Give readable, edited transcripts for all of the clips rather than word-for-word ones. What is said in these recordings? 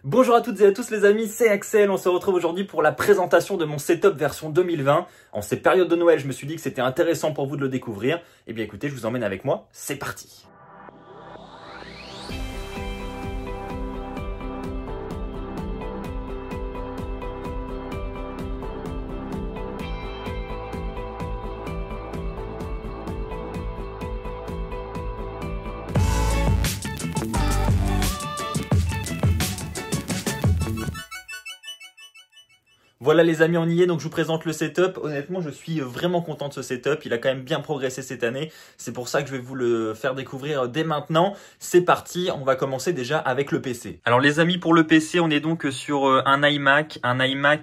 Bonjour à toutes et à tous les amis, c'est Axel, on se retrouve aujourd'hui pour la présentation de mon setup version 2020. En ces périodes de Noël, je me suis dit que c'était intéressant pour vous de le découvrir. Eh bien écoutez, je vous emmène avec moi, c'est parti. Voilà les amis, on y est, donc je vous présente le setup. Honnêtement, je suis vraiment content de ce setup, il a quand même bien progressé cette année. C'est pour ça que je vais vous le faire découvrir dès maintenant. C'est parti, on va commencer déjà avec le PC. Alors les amis, pour le PC, on est donc sur un iMac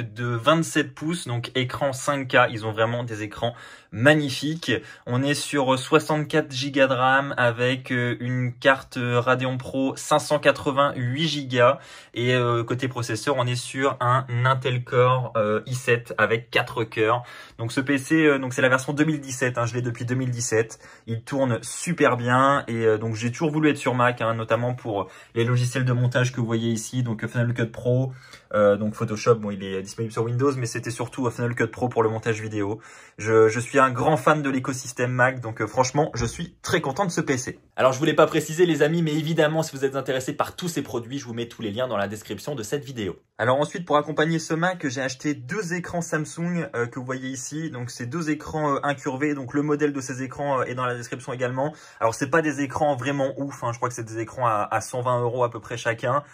de 27 pouces, donc écran 5K. Ils ont vraiment des écrans magnifiques. On est sur 64 Go de RAM avec une carte Radeon Pro 588 Go. Et côté processeur, on est sur un Intel Core i7 avec 4 cœurs. Donc ce PC, donc c'est la version 2017, hein, je l'ai depuis 2017. Il tourne super bien et donc j'ai toujours voulu être sur Mac, hein, notamment pour les logiciels de montage que vous voyez ici, donc Final Cut Pro, donc Photoshop, bon il est disponible sur Windows, mais c'était surtout Final Cut Pro pour le montage vidéo. Je suis un grand fan de l'écosystème Mac, donc franchement je suis très content de ce PC. Alors je voulais pas préciser les amis, mais évidemment si vous êtes intéressés par tous ces produits, je vous mets tous les liens dans la description de cette vidéo. Alors ensuite, pour accompagner ce Mac, j'ai acheté deux écrans Samsung que vous voyez ici. Donc c'est deux écrans incurvés. Donc le modèle de ces écrans est dans la description également. Alors c'est pas des écrans vraiment ouf, hein. Je crois que c'est des écrans à 120 € à peu près chacun.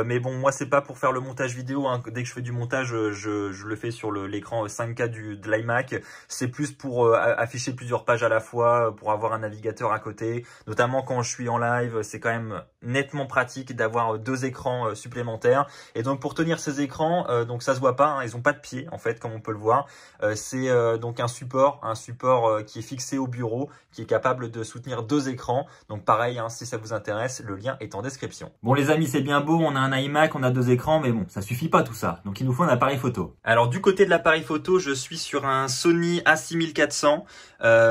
Mais bon, moi c'est pas pour faire le montage vidéo, hein. Dès que je fais du montage, je le fais sur l'écran 5K de l'iMac. C'est plus pour afficher plusieurs pages à la fois, pour avoir un navigateur à côté. Notamment quand je suis en live, c'est quand même nettement pratique d'avoir deux écrans supplémentaires. Et donc pour tenir ces écrans, donc ça se voit pas, hein, ils ont pas de pied en fait, comme on peut le voir. C'est donc un support qui est fixé au bureau, qui est capable de soutenir deux écrans. Donc pareil, hein, si ça vous intéresse, le lien est en description. Bon les amis, c'est bien beau, on a un iMac, on a deux écrans, mais bon, ça suffit pas tout ça. Donc il nous faut un appareil photo. Alors du côté de l'appareil photo, je suis sur un Sony A6400.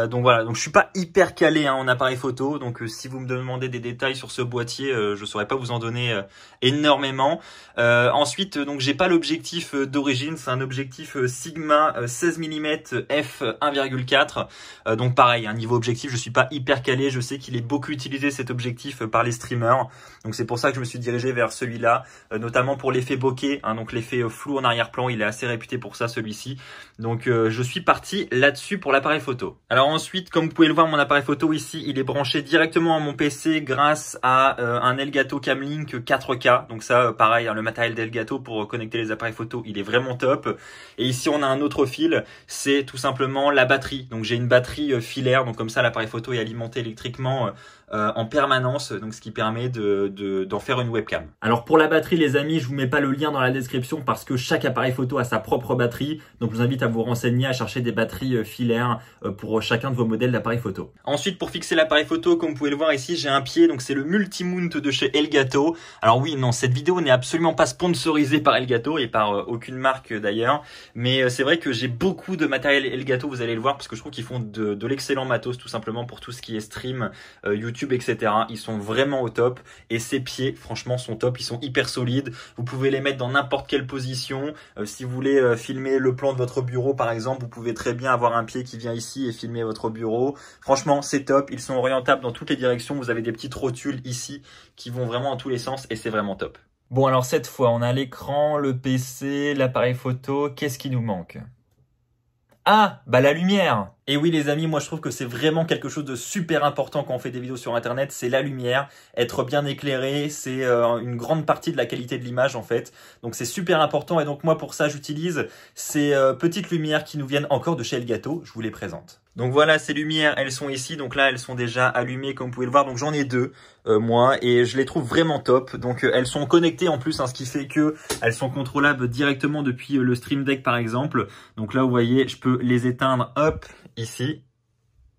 Donc voilà, donc je suis pas hyper calé, hein, en appareil photo. Donc si vous me demandez des détails sur ce boîtier, je saurais pas vous en donner énormément. Ensuite, donc j'ai pas l'objectif d'origine, c'est un objectif Sigma 16 mm f 1.4. Donc pareil, un niveau objectif, je suis pas hyper calé. Je sais qu'il est beaucoup utilisé cet objectif par les streamers. Donc c'est pour ça que je me suis dirigé vers celui-là, notamment pour l'effet bokeh, hein, donc l'effet flou en arrière-plan, il est assez réputé pour ça celui-ci. Donc je suis parti là-dessus pour l'appareil photo. Alors ensuite, comme vous pouvez le voir, mon appareil photo ici, il est branché directement à mon PC grâce à un Elgato Camlink 4K. Donc ça, pareil, hein, le matériel d'Elgato pour connecter les appareils photo, il est vraiment top. Et ici, on a un autre fil, c'est tout simplement la batterie. Donc j'ai une batterie filaire, donc comme ça, l'appareil photo est alimenté électriquement en permanence, donc ce qui permet d'en faire une webcam. Alors pour la batterie les amis, je vous mets pas le lien dans la description parce que chaque appareil photo a sa propre batterie, donc je vous invite à vous renseigner, à chercher des batteries filaires pour chacun de vos modèles d'appareil photo. Ensuite, pour fixer l'appareil photo, comme vous pouvez le voir ici, j'ai un pied, donc c'est le Multimount de chez Elgato. Alors oui, non, cette vidéo n'est absolument pas sponsorisée par Elgato et par aucune marque d'ailleurs, mais c'est vrai que j'ai beaucoup de matériel Elgato, vous allez le voir, parce que je trouve qu'ils font de l'excellent matos tout simplement pour tout ce qui est stream, YouTube, etc. Ils sont vraiment au top et ces pieds franchement sont top, ils sont hyper solides, vous pouvez les mettre dans n'importe quelle position. Si vous voulez filmer le plan de votre bureau par exemple, vous pouvez très bien avoir un pied qui vient ici et filmer votre bureau. Franchement c'est top, ils sont orientables dans toutes les directions, vous avez des petites rotules ici qui vont vraiment dans tous les sens et c'est vraiment top. Bon alors cette fois on a l'écran, le PC, l'appareil photo, qu'est-ce qui nous manque? Ah, bah la lumière. Et oui les amis, moi je trouve que c'est vraiment quelque chose de super important quand on fait des vidéos sur internet, c'est la lumière, être bien éclairé, c'est une grande partie de la qualité de l'image en fait. Donc c'est super important et donc moi pour ça j'utilise ces petites lumières qui nous viennent encore de chez Elgato, je vous les présente. Donc voilà, ces lumières, elles sont ici, donc là elles sont déjà allumées comme vous pouvez le voir, donc j'en ai deux moi et je les trouve vraiment top. Donc elles sont connectées en plus, hein, ce qui fait que elles sont contrôlables directement depuis le Stream Deck par exemple. Donc là vous voyez, je peux les éteindre, hop, ici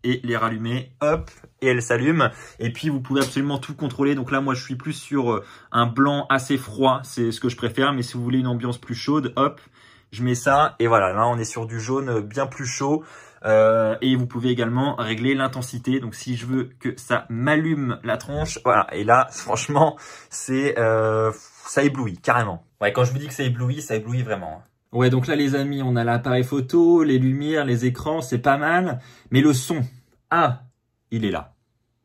et les rallumer, hop, et elles s'allument. Et puis vous pouvez absolument tout contrôler. Donc là moi je suis plus sur un blanc assez froid, c'est ce que je préfère, mais si vous voulez une ambiance plus chaude, hop, Je mets ça et voilà, là on est sur du jaune bien plus chaud. Et vous pouvez également régler l'intensité. Donc si je veux que ça m'allume la tronche, voilà. Et là, franchement, ça éblouit carrément. Ouais, quand je vous dis que ça éblouit vraiment. Ouais, donc là les amis, on a l'appareil photo, les lumières, les écrans, c'est pas mal. Mais le son, il est là.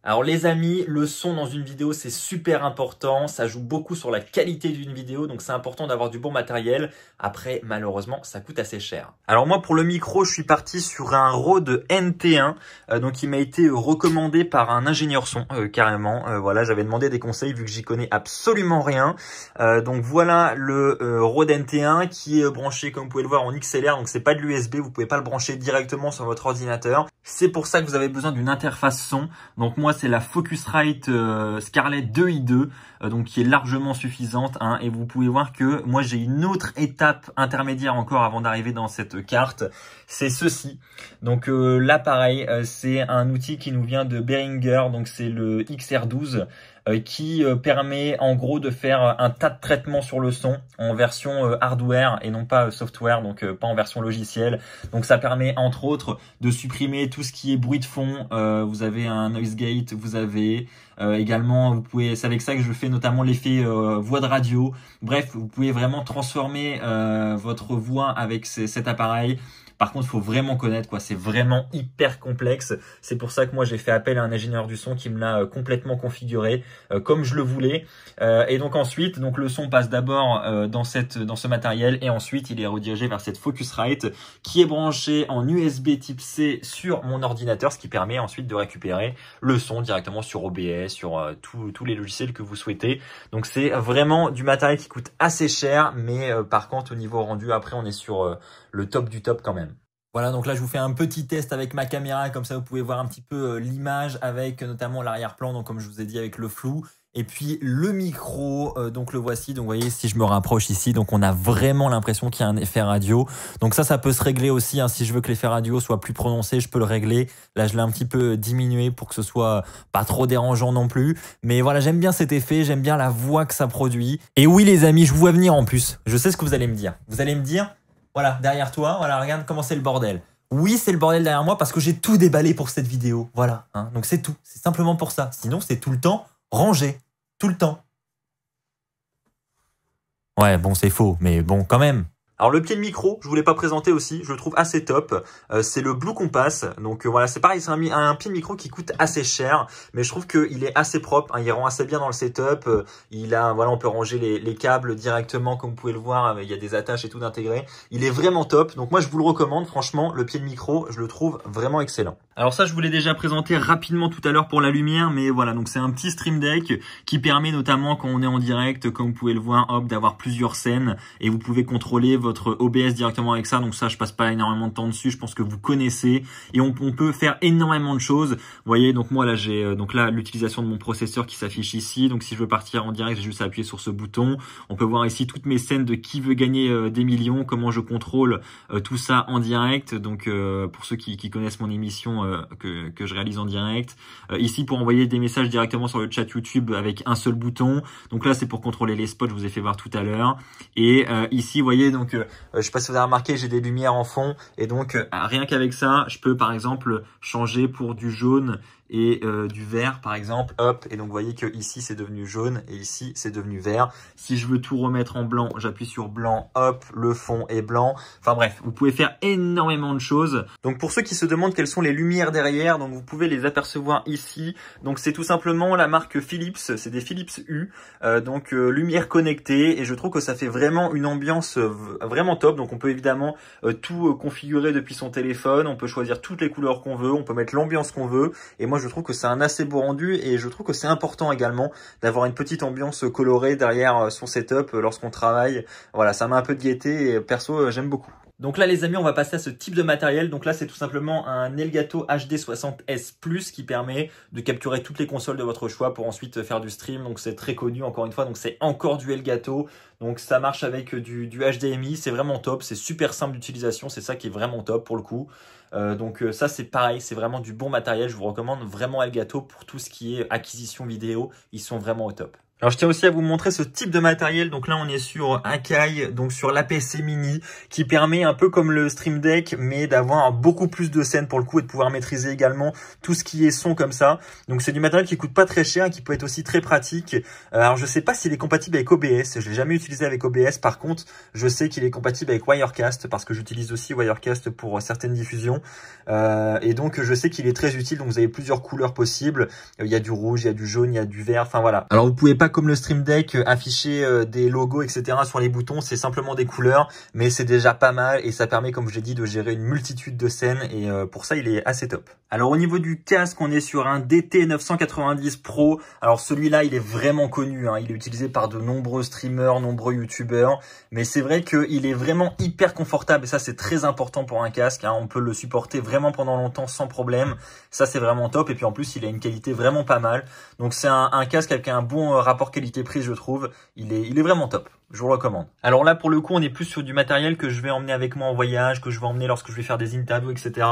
Alors les amis, le son dans une vidéo c'est super important, ça joue beaucoup sur la qualité d'une vidéo, donc c'est important d'avoir du bon matériel. Après malheureusement ça coûte assez cher. Alors moi pour le micro je suis parti sur un Rode NT1, donc il m'a été recommandé par un ingénieur son carrément. Voilà, j'avais demandé des conseils vu que j'y connais absolument rien. Donc voilà le Rode NT1 qui est branché comme vous pouvez le voir en XLR, donc c'est pas de l'USB, vous pouvez pas le brancher directement sur votre ordinateur. C'est pour ça que vous avez besoin d'une interface son. Donc moi c'est la Focusrite Scarlett 2i2, donc qui est largement suffisante, hein, et vous pouvez voir que moi j'ai une autre étape intermédiaire encore avant d'arriver dans cette carte, c'est ceci. Donc là pareil, c'est un outil qui nous vient de Behringer, donc c'est le XR12 qui permet en gros de faire un tas de traitements sur le son en version hardware et non pas software, donc pas en version logicielle. Donc ça permet entre autres de supprimer tout ce qui est bruit de fond. Vous avez un noise gate, vous avez également, vous pouvez, c'est avec ça que je fais notamment l'effet voix de radio. Bref, vous pouvez vraiment transformer votre voix avec cet appareil. Par contre, il faut vraiment connaître, quoi. C'est vraiment hyper complexe. C'est pour ça que moi, j'ai fait appel à un ingénieur du son qui me l'a complètement configuré comme je le voulais. Et donc ensuite, donc le son passe d'abord dans ce matériel et ensuite il est redirigé vers cette Focusrite qui est branchée en USB type C sur mon ordinateur, ce qui permet ensuite de récupérer le son directement sur OBS, sur tous les logiciels que vous souhaitez. Donc c'est vraiment du matériel qui coûte assez cher, mais par contre au niveau rendu, après on est sur le top du top quand même. Voilà, donc là je vous fais un petit test avec ma caméra, comme ça vous pouvez voir un petit peu l'image avec notamment l'arrière-plan, donc comme je vous ai dit avec le flou. Et puis le micro, donc le voici, donc vous voyez si je me rapproche ici, donc on a vraiment l'impression qu'il y a un effet radio. Donc ça peut se régler aussi, hein, si je veux que l'effet radio soit plus prononcé, je peux le régler. Là je l'ai un petit peu diminué pour que ce soit pas trop dérangeant non plus. Mais voilà, j'aime bien cet effet, j'aime bien la voix que ça produit. Et oui les amis, je vous vois venir en plus, je sais ce que vous allez me dire. Vous allez me dire, voilà, derrière toi, voilà, regarde comment c'est le bordel. Oui, c'est le bordel derrière moi parce que j'ai tout déballé pour cette vidéo. Voilà, hein, donc c'est tout. C'est simplement pour ça. Sinon, c'est tout le temps rangé. Tout le temps. Ouais, bon, c'est faux, mais bon, quand même. Alors le pied de micro, je voulais pas présenter aussi, je le trouve assez top. C'est le Blue Compass, donc voilà, c'est pareil, c'est un pied de micro qui coûte assez cher, mais je trouve qu'il est assez propre, hein, il rend assez bien dans le setup. Voilà, on peut ranger les câbles directement, comme vous pouvez le voir, il y a des attaches et tout d'intégrer. Il est vraiment top, donc moi je vous le recommande, franchement, le pied de micro, je le trouve vraiment excellent. Alors ça, je vous l'ai déjà présenté rapidement tout à l'heure pour la lumière, mais voilà, donc c'est un petit Stream Deck qui permet notamment quand on est en direct, comme vous pouvez le voir, hop, d'avoir plusieurs scènes et vous pouvez contrôler votre OBS directement avec ça. Donc ça, je passe pas énormément de temps dessus, je pense que vous connaissez et on peut faire énormément de choses. Vous voyez, donc moi là j'ai donc là l'utilisation de mon processeur qui s'affiche ici. Donc si je veux partir en direct, j'ai juste à appuyer sur ce bouton. On peut voir ici toutes mes scènes de qui veut gagner des millions, comment je contrôle tout ça en direct. Donc pour ceux qui connaissent mon émission que je réalise en direct. Ici pour envoyer des messages directement sur le chat YouTube avec un seul bouton. Donc là c'est pour contrôler les spots, je vous ai fait voir tout à l'heure. Et ici vous voyez donc je sais pas si vous avez remarqué, j'ai des lumières en fond et donc rien qu'avec ça, je peux par exemple changer pour du jaune et du vert par exemple, hop, et donc vous voyez que ici c'est devenu jaune et ici c'est devenu vert. Si je veux tout remettre en blanc, j'appuie sur blanc, hop, le fond est blanc. Enfin bref, vous pouvez faire énormément de choses. Donc pour ceux qui se demandent quelles sont les lumières derrière, donc vous pouvez les apercevoir ici. Donc c'est tout simplement la marque Philips, c'est des Philips Hue, donc lumière connectée, et je trouve que ça fait vraiment une ambiance vraiment top. Donc on peut évidemment tout configurer depuis son téléphone, on peut choisir toutes les couleurs qu'on veut, on peut mettre l'ambiance qu'on veut, et moi je trouve que c'est un assez beau rendu et je trouve que c'est important également d'avoir une petite ambiance colorée derrière son setup lorsqu'on travaille. Voilà, ça met un peu de gaieté et perso j'aime beaucoup. Donc là les amis, on va passer à ce type de matériel. Donc là c'est tout simplement un Elgato HD60S Plus qui permet de capturer toutes les consoles de votre choix pour ensuite faire du stream. Donc c'est très connu encore une fois, donc c'est encore du Elgato. Donc ça marche avec du HDMI, c'est vraiment top, c'est super simple d'utilisation, c'est ça qui est vraiment top pour le coup. Donc ça c'est pareil, c'est vraiment du bon matériel, je vous recommande vraiment Elgato pour tout ce qui est acquisition vidéo, ils sont vraiment au top. Alors je tiens aussi à vous montrer ce type de matériel. Donc là on est sur Akai, donc sur l'APC Mini, qui permet un peu comme le Stream Deck, mais d'avoir beaucoup plus de scènes pour le coup et de pouvoir maîtriser également tout ce qui est son comme ça. Donc c'est du matériel qui coûte pas très cher et qui peut être aussi très pratique. Alors je sais pas s'il est compatible avec OBS, je l'ai jamais utilisé avec OBS. Par contre je sais qu'il est compatible avec Wirecast parce que j'utilise aussi Wirecast pour certaines diffusions. Et donc je sais qu'il est très utile. Donc vous avez plusieurs couleurs possibles. Il y a du rouge, il y a du jaune, il y a du vert. Enfin voilà. Alors vous pouvez pas comme le Stream Deck afficher des logos etc. sur les boutons, c'est simplement des couleurs, mais c'est déjà pas mal et ça permet comme je l'ai dit de gérer une multitude de scènes et pour ça il est assez top. Alors au niveau du casque, on est sur un DT 990 Pro. Alors celui-là il est vraiment connu, hein. Il est utilisé par de nombreux streamers, nombreux youtubeurs, mais c'est vrai qu'il est vraiment hyper confortable et ça c'est très important pour un casque, hein. On peut le supporter vraiment pendant longtemps sans problème, ça c'est vraiment top et puis en plus il a une qualité vraiment pas mal. Donc c'est un casque avec un bon rapport qualité-prix je trouve, il est vraiment top, je vous le recommande. Alors là pour le coup on est plus sur du matériel que je vais emmener avec moi en voyage, que je vais emmener lorsque je vais faire des interviews etc.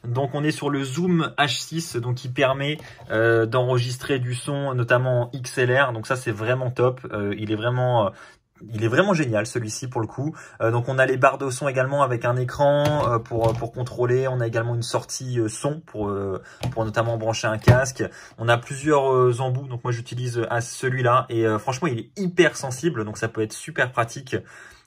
Donc on est sur le Zoom H6 donc qui permet d'enregistrer du son notamment en XLR, donc ça c'est vraiment top, il est vraiment génial celui-ci pour le coup. Donc on a les barres de son également avec un écran pour contrôler. On a également une sortie son pour notamment brancher un casque. On a plusieurs embouts. Donc moi j'utilise celui-là et franchement il est hyper sensible. Donc ça peut être super pratique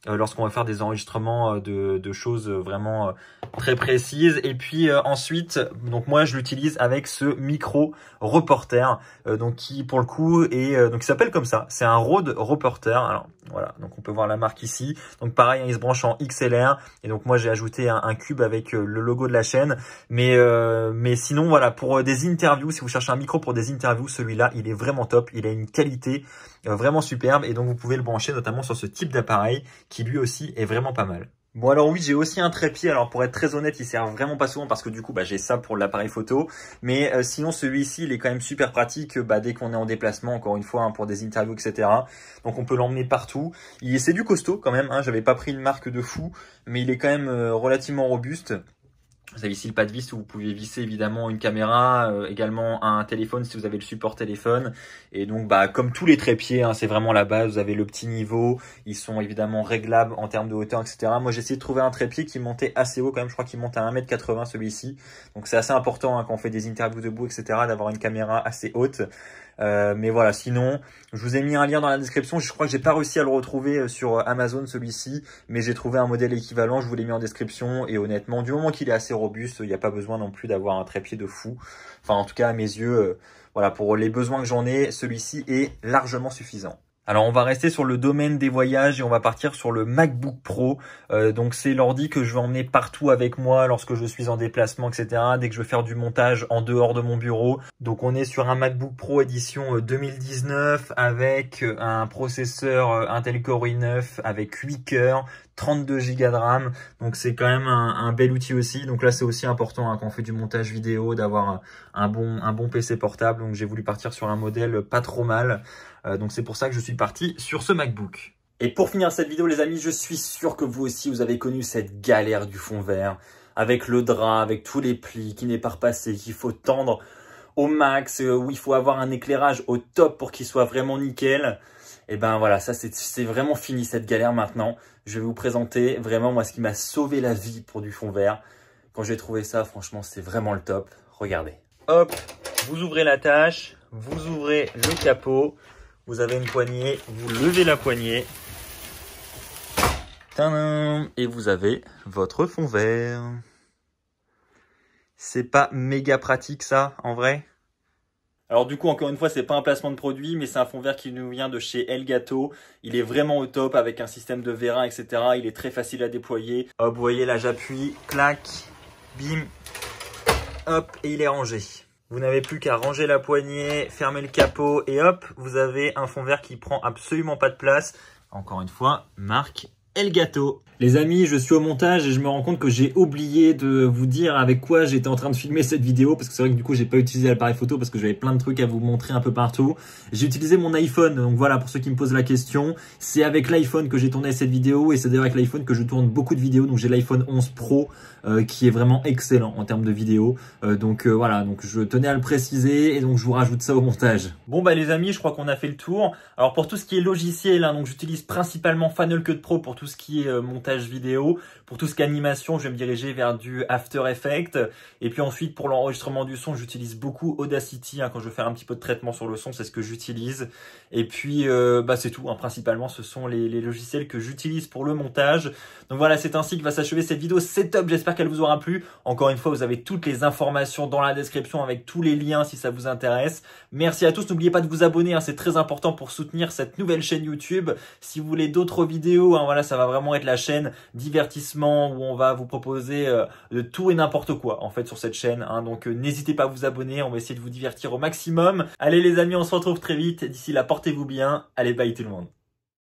lorsqu'on va faire des enregistrements de choses vraiment très précises. Et puis ensuite, donc moi je l'utilise avec ce micro Reporter, donc qui pour le coup est donc il s'appelle comme ça, c'est un Rode Reporter. Alors voilà, donc on peut voir la marque ici. Donc pareil, il se branche en XLR et donc moi j'ai ajouté un cube avec le logo de la chaîne. Mais sinon voilà, pour des interviews, si vous cherchez un micro pour des interviews, celui-là il est vraiment top. Il a une qualité vraiment superbe et donc vous pouvez le brancher notamment sur ce type d'appareil qui lui aussi est vraiment pas mal. Bon alors oui, j'ai aussi un trépied. Alors pour être très honnête, il sert vraiment pas souvent parce que du coup j'ai ça pour l'appareil photo. Mais sinon celui-ci il est quand même super pratique dès qu'on est en déplacement, encore une fois hein, pour des interviews etc. Donc on peut l'emmener partout. C'est du costaud quand même, hein. J'avais pas pris une marque de fou, mais il est quand même relativement robuste. Vous avez ici le pas de vis où vous pouvez visser évidemment une caméra, également un téléphone si vous avez le support téléphone. Et donc comme tous les trépieds, hein, c'est vraiment la base. Vous avez le petit niveau, ils sont évidemment réglables en termes de hauteur, etc. Moi j'ai essayé de trouver un trépied qui montait assez haut quand même. Je crois qu'il monte à 1m80 celui-ci. Donc c'est assez important hein, quand on fait des interviews debout, etc. d'avoir une caméra assez haute. Mais voilà, sinon je vous ai mis un lien dans la description. Je crois que j'ai pas réussi à le retrouver sur Amazon celui-ci, mais j'ai trouvé un modèle équivalent, je vous l'ai mis en description. Et honnêtement, du moment qu'il est assez robuste, il n'y a pas besoin non plus d'avoir un trépied de fou. Enfin en tout cas à mes yeux, voilà, pour les besoins que j'en ai, celui-ci est largement suffisant. Alors on va rester sur le domaine des voyages et on va partir sur le MacBook Pro. Donc c'est l'ordi que je vais emmener partout avec moi lorsque je suis en déplacement, etc. Dès que je veux faire du montage en dehors de mon bureau. Donc on est sur un MacBook Pro édition 2019 avec un processeur Intel Core i9 avec 8 cœurs, 32 Go de RAM. Donc c'est quand même un bel outil aussi. Donc là c'est aussi important hein, quand on fait du montage vidéo d'avoir un bon PC portable. Donc j'ai voulu partir sur un modèle pas trop mal. Donc c'est pour ça que je suis parti sur ce MacBook. Et pour finir cette vidéo les amis, je suis sûr que vous aussi vous avez connu cette galère du fond vert avec le drap, avec tous les plis qui n'est pas repassé, qu'il faut tendre au max, où il faut avoir un éclairage au top pour qu'il soit vraiment nickel. Et ben voilà, ça c'est vraiment fini cette galère maintenant. Je vais vous présenter vraiment moi ce qui m'a sauvé la vie pour du fond vert. Quand j'ai trouvé ça, franchement c'est vraiment le top. Regardez. Hop, vous ouvrez la tâche, vous ouvrez le capot. Vous avez une poignée, vous levez la poignée. Tadam, et vous avez votre fond vert. C'est pas méga pratique ça, en vrai? Alors du coup, encore une fois, c'est pas un placement de produit, mais c'est un fond vert qui nous vient de chez Elgato. Il est vraiment au top avec un système de vérin, etc. Il est très facile à déployer. Hop, vous voyez là, j'appuie, clac, bim, hop, et il est rangé. Vous n'avez plus qu'à ranger la poignée, fermer le capot et hop, vous avez un fond vert qui prend absolument pas de place. Encore une fois, marque Elgato. Les amis, je suis au montage et je me rends compte que j'ai oublié de vous dire avec quoi j'étais en train de filmer cette vidéo, parce que c'est vrai que du coup j'ai pas utilisé l'appareil photo parce que j'avais plein de trucs à vous montrer un peu partout. J'ai utilisé mon iPhone, donc voilà, pour ceux qui me posent la question, c'est avec l'iPhone que j'ai tourné cette vidéo et c'est d'ailleurs avec l'iPhone que je tourne beaucoup de vidéos. Donc j'ai l'iPhone 11 Pro qui est vraiment excellent en termes de vidéo. Voilà, donc je tenais à le préciser et donc je vous rajoute ça au montage. Bon bah les amis, je crois qu'on a fait le tour. Alors pour tout ce qui est logiciel, hein, donc j'utilise principalement Final Cut Pro pour tout ce qui est montage vidéo. Pour tout ce qui est animation, je vais me diriger vers du After Effects. Et puis ensuite, pour l'enregistrement du son, j'utilise beaucoup Audacity. Hein, quand je veux faire un petit peu de traitement sur le son, c'est ce que j'utilise. Et puis, c'est tout. Hein, principalement, ce sont les logiciels que j'utilise pour le montage. Donc voilà, c'est ainsi que va s'achever cette vidéo setup. J'espère qu'elle vous aura plu. Encore une fois, vous avez toutes les informations dans la description avec tous les liens si ça vous intéresse. Merci à tous. N'oubliez pas de vous abonner. Hein, c'est très important pour soutenir cette nouvelle chaîne YouTube. Si vous voulez d'autres vidéos, hein, voilà, ça va vraiment être la chaîne divertissement où on va vous proposer de tout et n'importe quoi en fait sur cette chaîne. Hein, donc n'hésitez pas à vous abonner. On va essayer de vous divertir au maximum. Allez les amis, on se retrouve très vite. D'ici là, portez-vous bien. Allez, bye tout le monde.